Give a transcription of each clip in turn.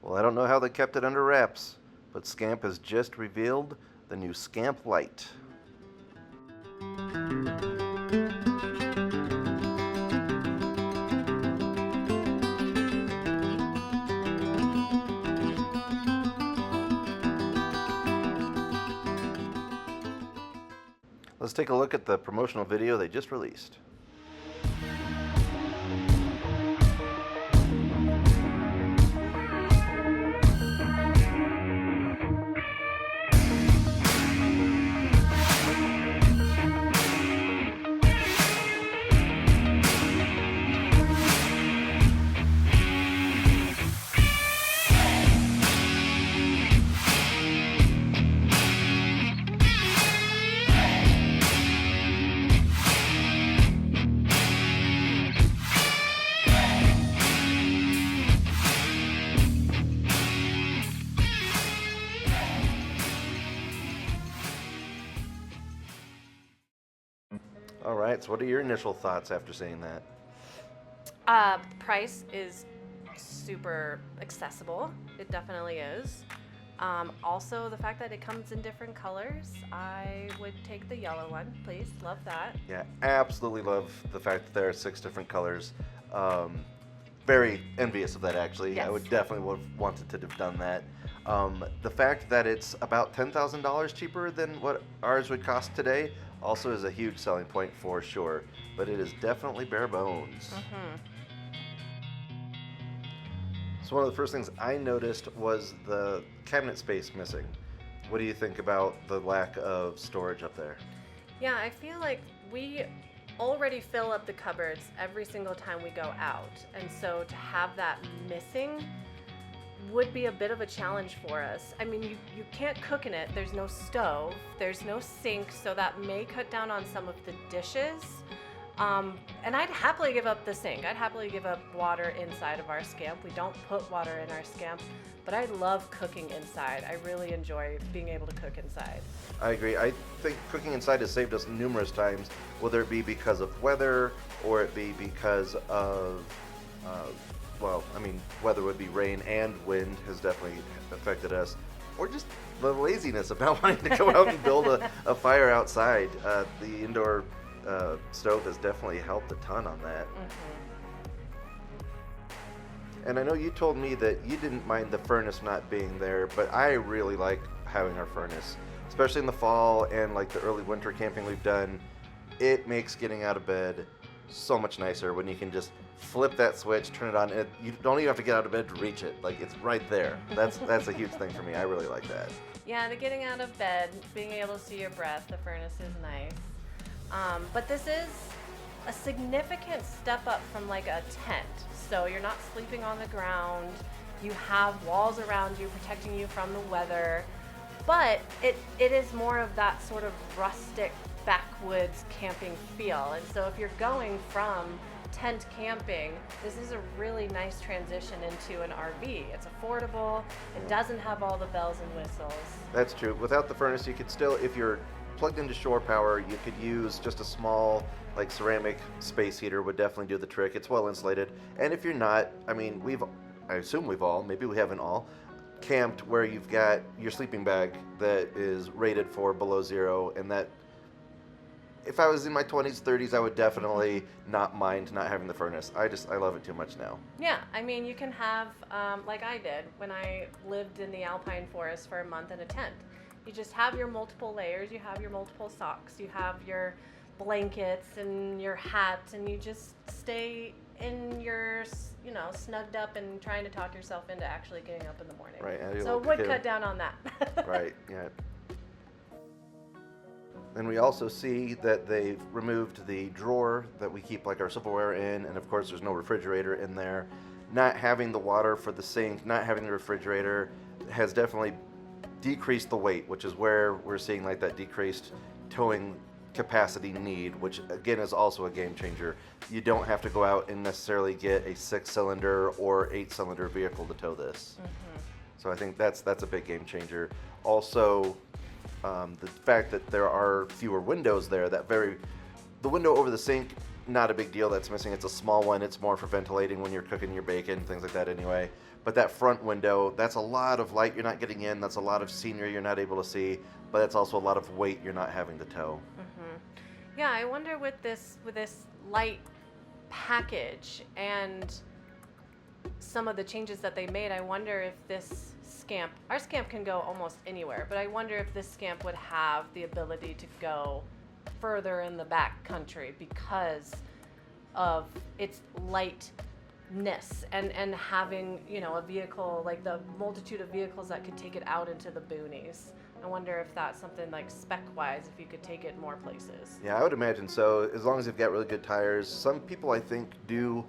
Well, I don't know how they kept it under wraps, but Scamp has just revealed the new Scamp Lite. Let's take a look at the promotional video they just released. All right, so what are your initial thoughts after seeing that? Price is super accessible. It definitely is. Also, the fact that it comes in different colors, I would take the yellow one, please. Love that. Yeah, absolutely love the fact that there are 6 different colors. Very envious of that, actually. Yes. I would definitely would have wanted to have done that. The fact that it's about $10,000 cheaper than what ours would cost today also is a huge selling point for sure, but it is definitely bare bones. So one of the first things I noticed was the cabinet space missing. What do you think about the lack of storage up there? Yeah, I feel like we already fill up the cupboards every single time we go out, and so to have that missing would be a bit of a challenge for us. I mean, you can't cook in it. There's no stove, there's no sink, so that may cut down on some of the dishes. And I'd happily give up the sink. I'd happily give up water inside of our Scamp. We don't put water in our Scamp, but I love cooking inside. I really enjoy being able to cook inside. I agree. I think cooking inside has saved us numerous times, whether it be because of weather or it be because of, weather would be rain and wind has definitely affected us, or just the laziness about wanting to go out and build a fire outside. The indoor stove has definitely helped a ton on that. And I know you told me that you didn't mind the furnace not being there, but I really like having our furnace, especially in the fall and like the early winter camping we've done. It makes getting out of bed so much nicer when you can just flip that switch, turn it on. You don't even have to get out of bed to reach it. Like, it's right there. That's a huge thing for me. I really like that. Yeah, the getting out of bed, being able to see your breath, the furnace is nice. But this is a significant step up from like a tent. So you're not sleeping on the ground. You have walls around you protecting you from the weather. But it is more of that sort of rustic backwoods camping feel. And so if you're going from tent camping, this is a really nice transition into an RV. It's affordable. It doesn't have all the bells and whistles. That's true. Without the furnace, you could still, if you're plugged into shore power, you could use just a small like ceramic space heater would definitely do the trick. It's well insulated. And if you're not, I assume we've all, maybe we haven't all, camped where you've got your sleeping bag that is rated for below 0, and that if I was in my 20s, 30s, I would definitely not mind not having the furnace. I love it too much now. Yeah, I mean, you can have, like I did when I lived in the alpine forest for a month in a tent. You just have your multiple layers, you have your multiple socks, you have your blankets and your hat, and you just stay in your, snugged up and trying to talk yourself into actually getting up in the morning. Right. So it would cut down on that. Right, yeah. Then we also see that they've removed the drawer that we keep like our silverware in, and of course there's no refrigerator in there. Not having the water for the sink, not having the refrigerator has definitely decreased the weight, which is where we're seeing like that decreased towing capacity need, which again is also a game changer. You don't have to go out and necessarily get a 6-cylinder or 8-cylinder vehicle to tow this. So I think that's a big game changer. Also, the fact that there are fewer windows there, the window over the sink, not a big deal that's missing. It's a small one. It's more for ventilating when you're cooking your bacon, things like that anyway. But that front window, that's a lot of light you're not getting in. That's a lot of scenery you're not able to see. But it's also a lot of weight you're not having to tow. Yeah, I wonder with this light package and some of the changes that they made, I wonder if this Scamp, our Scamp can go almost anywhere, but I wonder if this Scamp would have the ability to go further in the back country because of its lightness and having, you know, a vehicle, like the multitude of vehicles that could take it out into the boonies. I wonder if that's something like spec-wise, if you could take it more places. Yeah, I would imagine so, as long as you've got really good tires. Some people, I think, do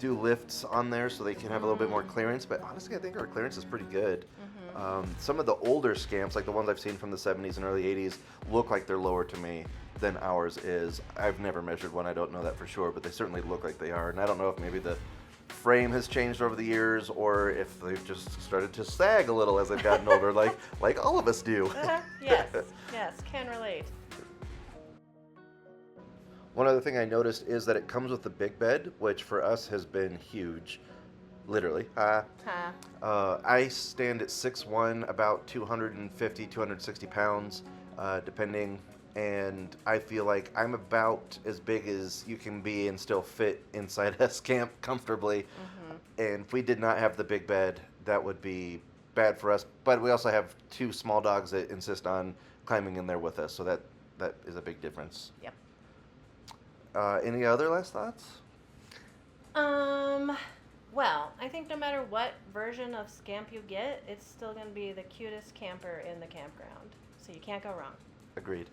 lifts on there so they can have a little bit more clearance, but honestly I think our clearance is pretty good. Some of the older Scamps, like the ones I've seen from the 70s and early 80s, look like they're lower to me than ours is. I've never measured one, I don't know that for sure, but they certainly look like they are. And I don't know if maybe the frame has changed over the years or if they've just started to sag a little as they've gotten older, like all of us do. Yes, can relate. One other thing I noticed is that it comes with the big bed, which for us has been huge. Literally. I stand at 6'1", about 250, 260 pounds, depending, and I feel like I'm about as big as you can be and still fit inside a Scamp comfortably. And if we did not have the big bed, that would be bad for us. But we also have two small dogs that insist on climbing in there with us, so that is a big difference. Yep. Any other last thoughts? Well, I think no matter what version of Scamp you get, it's still going to be the cutest camper in the campground. So you can't go wrong. Agreed.